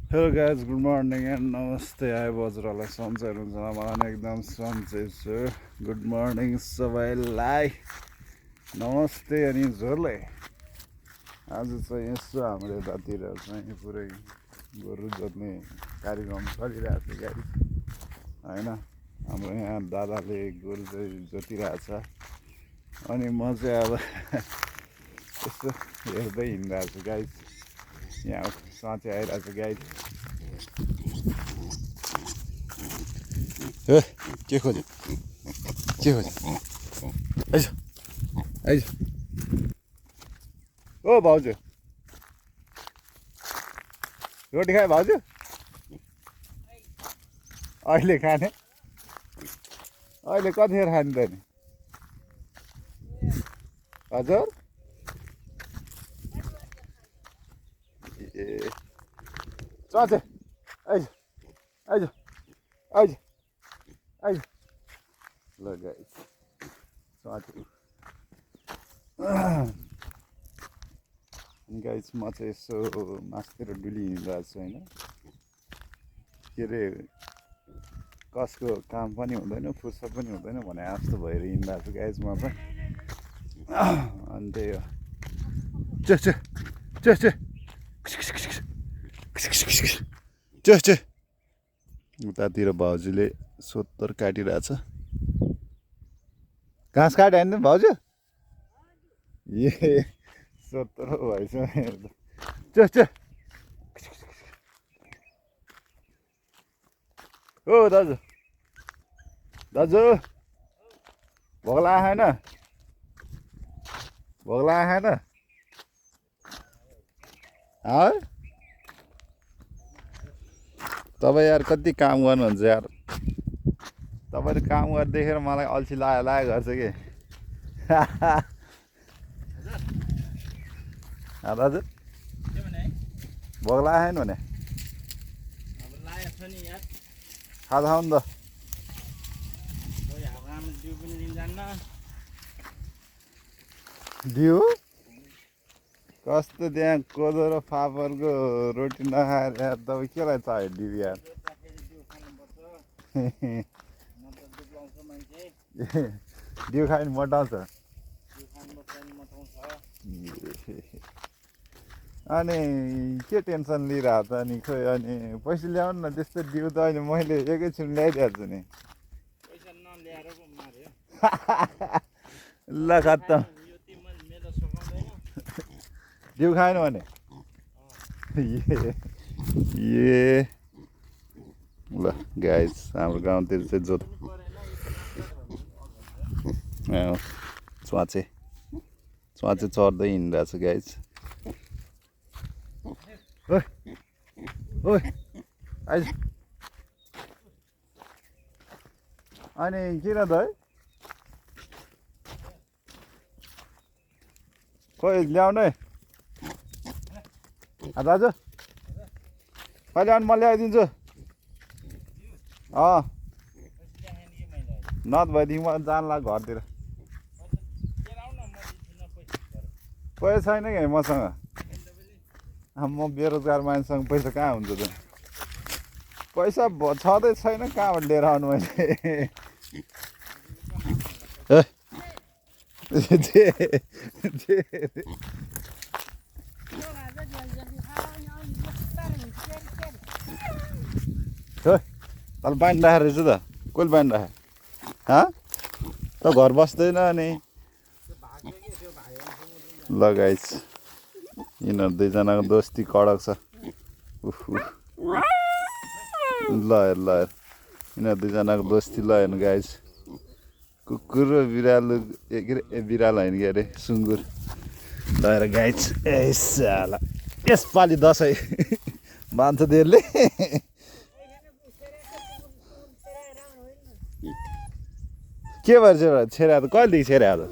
Hello guys, good morning and namaste. I was Rala Sanjay Runjana Malan ekdam sanjay छु. Good morning सबैलाई. नमस्ते अनि झोरले. आज चाहिँ यसो हाम्रो यतातिर चाहिँ पुरै गोरु जोत्ने कार्यक्रम चलिरहेको छ गाडी हैन. हाम्रो यहाँ दादाले गोरु जोतिरहेछ अनि म चाहिँ अब यसो हेर्दै हिँडिरहेको छु गाइस. यहाँ साँच्चै आइरहेको छ गाइस. के खोज्यो आइज आइज ओ भाउजू रोटी खायो भाउजू अहिले खाने अहिले कतिखेर खाने त नि हजुर ए चचे आइज आइज आइज आइज ल गाइस चचे गाइस म चाहिँ यसो मासतिर डुली हिँडिरहेको छु होइन. के अरे कसको काम पनि हुँदैन फुर्सद पनि हुँदैन भने जस्तो भएर हिँडिरहेको छु गाइस म चाहिँ. अनि त्यही हो उतातिर भाउजूले सोत्तर काटिरहेछ. घाँस काट्यो होइन भाउजू ए सोत्तर भएछ ओ दाजु दाजु भोक लागेन भोक लागेन तपाईँ यार कति काम गर्नुहुन्छ यार. तपाईँले काम गरेर देखेर मलाई अल्छी लाग्यो गर्छ कि दाजु भोक लागेन भने खाजा खाउँ त. दियो कस्तो त्यहाँ कोदो र फापरको रोटी नखाएर यार तपाईँ केलाई चाहियो दियो यार. दियो खायो भने मोटाउँछ. अनि के टेन्सन लिइरहेको त अनि खोइ अनि पैसा ल्याउनु न त्यस्तो दिउ त अहिले मैले एकैछिन ल्याइदिएको छु नि. ल खत्तम दिउ खाएन भने ए ल गाइस हाम्रो गाउँतिर चाहिँ जोत च्वाचे चढ्दै हिँडिरहेछ गाइस. ओइ आइज अनि किन त है खोइ ल्याउनु है दाजु कहिले अनि म ल्याइदिन्छु. नत भएदेखि म जानला घरतिर पैसा छैन कि मसँग. म बेरोजगार मान्छेसँग पैसा कहाँ हुन्छ त. पैसा छँदै छैन कहाँबाट लिएर आउनु मैले. तल बाँधिराखेको रहेछ त कसले बाँधिराखे त घर बस्दैन नि. ल गाइस यिनीहरू दुईजनाको दोस्ती कडक छ. ल यिनीहरू दुईजनाको दोस्ती ल हेर्नु गाइस. कुकुर र बिरालो के अरे बिरालो होइन के अरे सुँगुर ल हेर गाइस. यसला यसपालि दसैँ मान्छ त्यसले के भएर छेरा त कहिलेदेखि छेरा त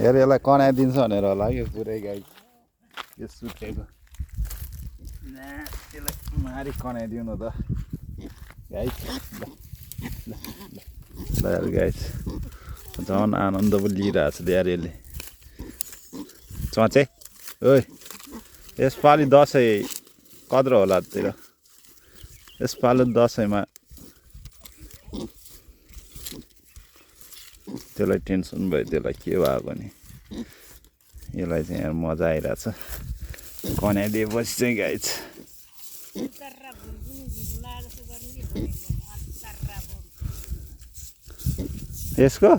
हेर यसलाई कनाइदिन्छ भनेर होला कि पुरै गाई यो सुतेको. त्यसलाई मारी कनाइदिउँ न त गाइस. ल गाइस झन् आनन्द पो लिइरहेको छ यार यसले चचे ओइ यसपालि दसैँ कत्रो होला तेरो यसपालि दसैँमा त्यसलाई टेन्सन भयो त्यसलाई के भएको नि यसलाई चाहिँ यहाँ मजा आइरहेछ कन्याइदिएपछि चाहिँ गाइज यसको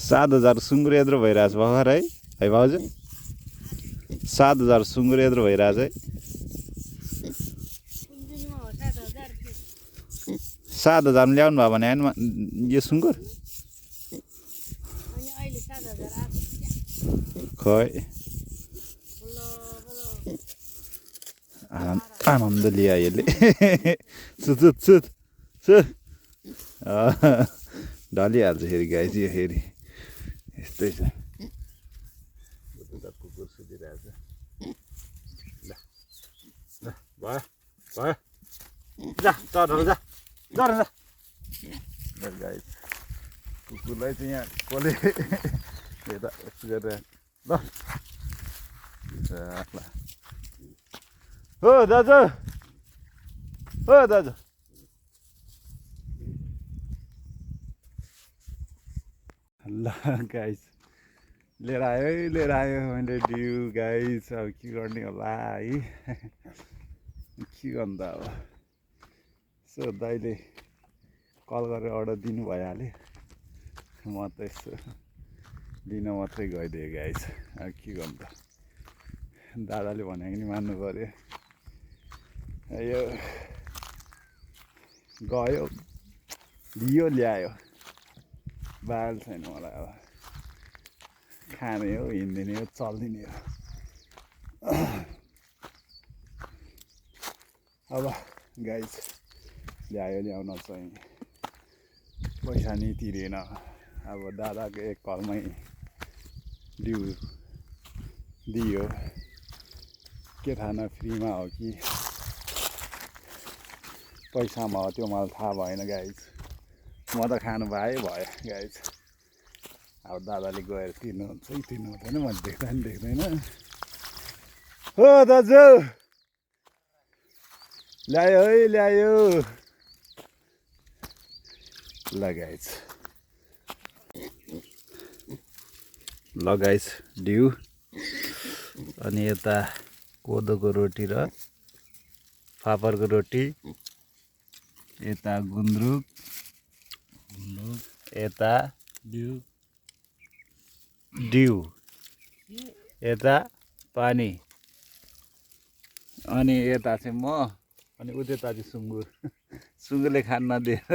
7,000 सुँगुर यत्रो भइरहेछ भर्खर है भाउजू 7,000 सुँगुर यत्रो भइरहेछ है 7,000 ल्याउनु भयो भने यो सुँगुर खै आनन्द लिया यसले सुत ढलिहाल्छ फेरि गाई चाहिँ फेरि यस्तै छ कुकुर सुतिरहेछ भयो भयो जा चढ जा गाई कुकुरलाई चाहिँ यहाँ कसले यता यस्तो गरेर ल हो दाजु ल गाइस लिएर आयो मैले डिउ गाइस अब के गर्ने होला है के गर्नु त अब यसो दाइले कल गरेर अर्डर दिनु भइहाल्यो म त यसो लिन मात्रै गइदिएँ गाइस अब के गर्नु त दादाले भनेको नि मान्नु पऱ्यो यो गयो लियो ल्यायो बाल छैन मलाई अब खाने हो हिँडिदिने हो चलिदिने हो अब गाइस ल्याउन चाहिँ पैसा नि तिरेन अब दादाको एक कलमै डिउ दियो के थाहा न फ्रीमा हो कि पैसामा हो त्यो मलाई थाहा भएन गाइस म त खानु भयो गाइस अब दादाले गएर तिर्नुहुन्छ कि तिर्नु हुँदैन म देख्दैन हो दाजु ल्यायो ल गाइस डिउ अनि यता कोदोको रोटी र फापरको रोटी यता गुन्द्रुक यता डिउ यता पानी अनि यता चाहिँ म अनि उता चाहिँ सुँगुरले खान नदिएर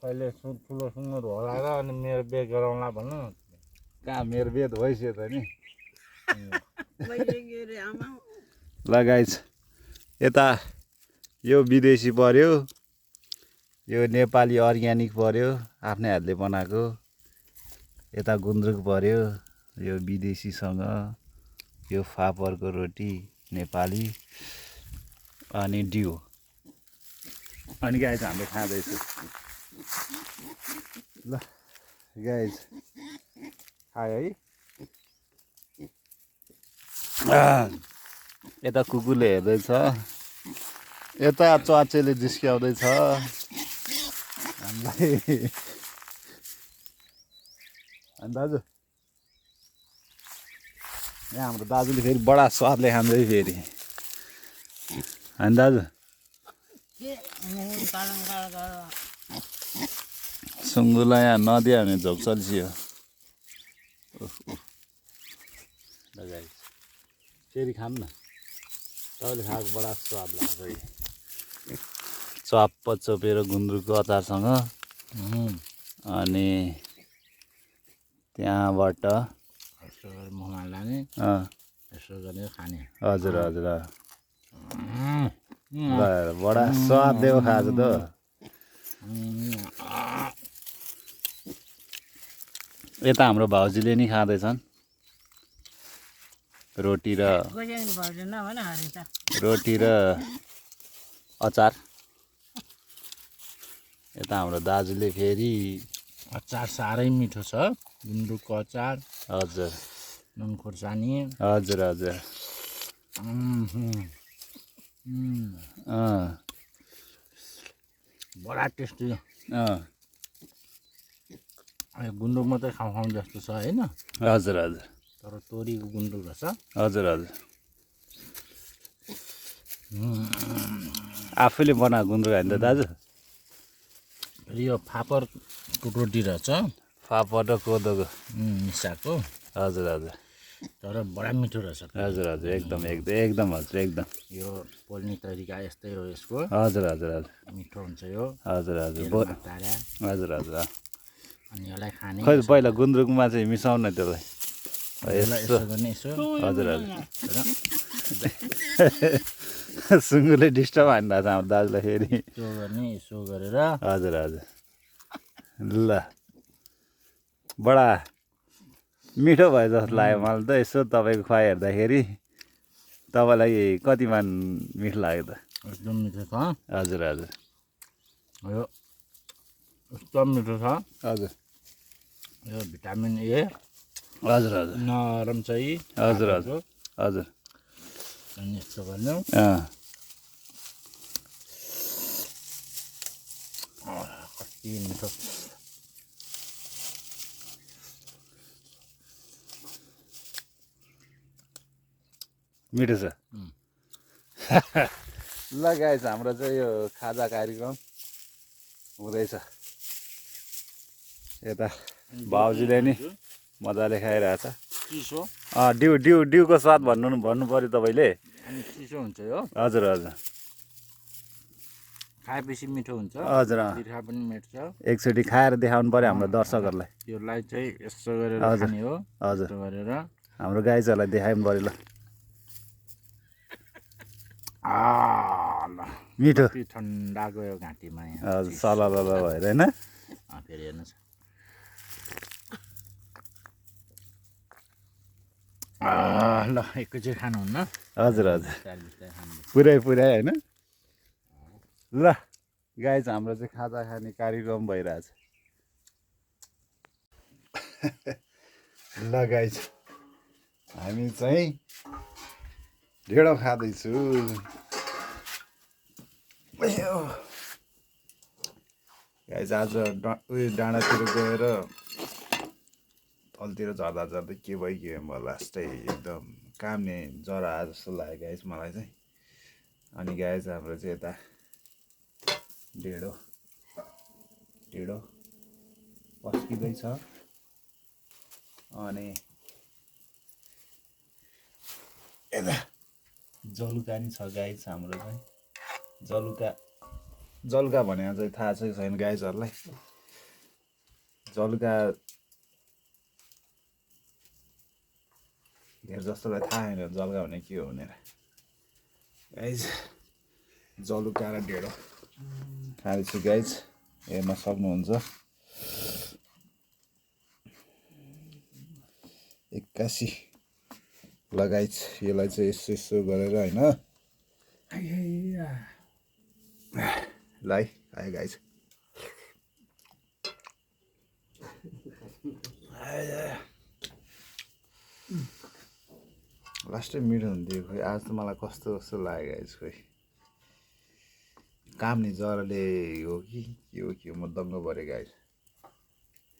कहिले ठुलो सुँगुर होला र अनि मेरो बेद गराउँला भन्नु कहाँ मेरो बेद भइसक्यो त नि ल गाइस यता यो विदेशी पर्यो यो नेपाली अर्ग्यानिक पर्यो आफ्नै हातले बनाएको यता गुन्द्रुक पर्यो यो विदेशीसँग यो फापरको रोटी नेपाली अनि डिउ अनि गाइस हामीले खाँदैछु ल गाइस खायो है यता कुकुरले हेर्दैछ यता च्वाचेले जिस्क्याउँदैछ हामीलाई अनि दाजु यहाँ हाम्रो दाजुले फेरि बडा स्वादले खाँदै फेरि अनि दाजु सुँगुरलाई यहाँ नदियो भने झोक चल्सियो फेरि खानु न तपाईँले खाएको बडा स्वाद लाग्छ है चप्प चोपेर गुन्द्रुकको अचारसँग अनि त्यहाँबाट मुखमा लाने यसो गरेर खाने हजुर बडा स्वाद दिएको खाएको त यता हाम्रो भाउजूले नि खाँदैछन् रोटी र अचार यता हाम्रो दाजुले फेरि अचार साह्रै मिठो छ गुन्द्रुकको अचार हजुर नुन खोर्सानी हजुर हजुर बडा टेस्टी गुन्द्रुक मात्रै खाउँ खाउँ जस्तो छ होइन हजुर हजुर तर तोरीको गुन्द्रुक रहेछ हजुर हजुर आफैले बनाएको गुन्द्रुक होइन त दाजु फेरि यो फापरको रोटी रहेछ फापर र कोदोको मिसाएको हजुर हजुर तर बडा मिठो रहेछ हजुर हजुर एकदम एकदम हजुर एकदम यो पोल्ने तरिका यस्तै हो यसको हजुर हजुर हजुर मिठो हुन्छ यो हजुर हजुर तारा हजुर हजुर अनि यसलाई खाने खै पहिला गुन्द्रुकमा चाहिँ मिसाउन त्यसलाई यसलाई यसो गर्ने यसो हजुर हजुर सुँगुरले डिस्टर्ब हान्दा छ हाम्रो दाजुलाई फेरि यसो गर्ने यसो गरेर हजुर हजुर ल बडा मिठो भयो जस्तो लाग्यो मलाई त यसो तपाईँको खुवाइ हेर्दाखेरि तपाईँलाई कतिमान मिठो लाग्यो त एकदम मिठो छ हजुर हजुर यो एकदम मिठो छ हजुर यो भिटामिन ए हजुर हजुर नरम चाहिँ हजुर हजुर हजुर अनि यस्तो गर्ने कति मिठो मिठो छ ल गाइस हाम्रो चाहिँ यो खाजा कार्यक्रम हुँदैछ यता भाउजूले नि मजाले खाइरहेछ चिसो डिउको स्वाद भन्नु पऱ्यो तपाईँले अनि चिसो हुन्छ यो हजुर हजुर खाएपछि मिठो हुन्छ हजुर तिर्खा पनि मेट्छ एकचोटि खाएर देखाउनु पऱ्यो हाम्रो दर्शकहरूलाई यसलाई चाहिँ यसो गरेर खाने हो हजुर यसो गरेर हाम्रो गाइजहरूलाई देखाउनु पऱ्यो ल ल मिठो कति ठन्डा गयो घाँटीमा यहाँ हजुर सलल भएर होइन फेरि हेर्नुहोस् ल एकैचोटि खानुहुन्न हजुर हजुर बिस्तारै बिस्तारै खानु पुरै होइन ल गाइज हाम्रो चाहिँ खाजा खाने कार्यक्रम भइरहेछ ल गाइज हामी चाहिँ ढेँडो खाँदैछु गाइज आज उयो डाँडातिर गएर तलतिर झर्दा झर्दै के भइगयो म लास्टै एकदम काम्ने जरा जस्तो लाग्यो गाइज मलाई चाहिँ अनि गाइज हाम्रो चाहिँ यता ढेँडो पस्किँदैछ अनि यता जलुका नि छ गाइज हाम्रो चाहिँ जलुका भनेर चाहिँ थाहा चाहिँ छैन गाइजहरूलाई जलुका धेर जस्तोलाई थाहा छैन जलुका भने के हो भनेर गाइज जलुका र ढेँडो खाँदैछु गाइज हेर्न सक्नुहुन्छ एक्कासी लगाइछ यसलाई चाहिँ यसो गरेर होइन ल है आयो गाइज लास्टै मिठो हुन्थ्यो खोइ आज त मलाई कस्तो कस्तो लाग्यो गाइज खोइ काम्ने जराले हो कि के हो म दङ्ग परेँ गाइज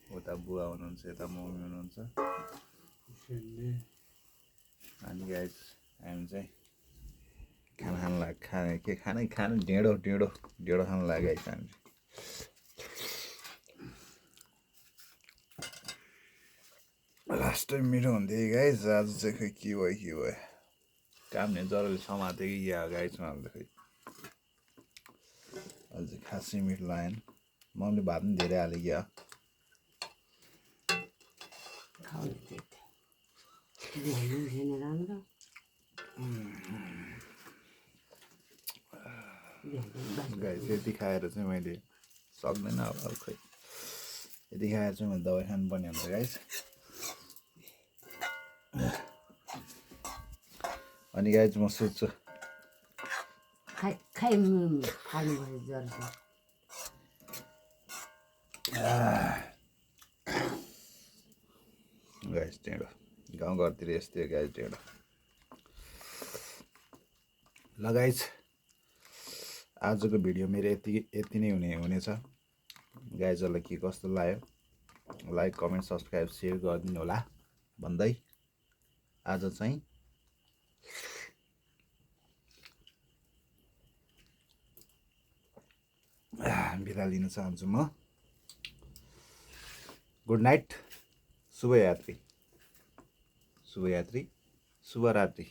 उता बुवा हुनुहुन्छ यता मम्मी हुनुहुन्छ अनि गाइज हामी चाहिँ खाना खानु ढेँडो खानु लाग्यो गाइज हामी लास्ट टाइम मिठो हुन्थ्यो गाइज आज चाहिँ खोइ के भयो काम्ने जराले समात्यो कि या गाइज मलाई त खोइ आज खासै मिठो लागेन मम्मीले भात पनि धेरै हाल्यो क्या गाइज यति खाएर चाहिँ मैले सक्दैन अब खोइ यति खाएर चाहिँ मैले दबाई खानुपर्ने हुन्छ गाइज अनि गाइज म सोध्छु गाइस ढेँडो गाउँघरतिर यस्तै गाइस ढेँडो ल गाइस आजको भिडियो मेरो यति नै हुनेछ गाइजहरूलाई के कस्तो लाग्यो लाइक कमेन्ट सब्सक्राइब सेयर गरिदिनु होला भन्दै आज चाहिँ बिदा लिन चाहन्छु म गुड नाइट शुभयात्री शुभरात्रि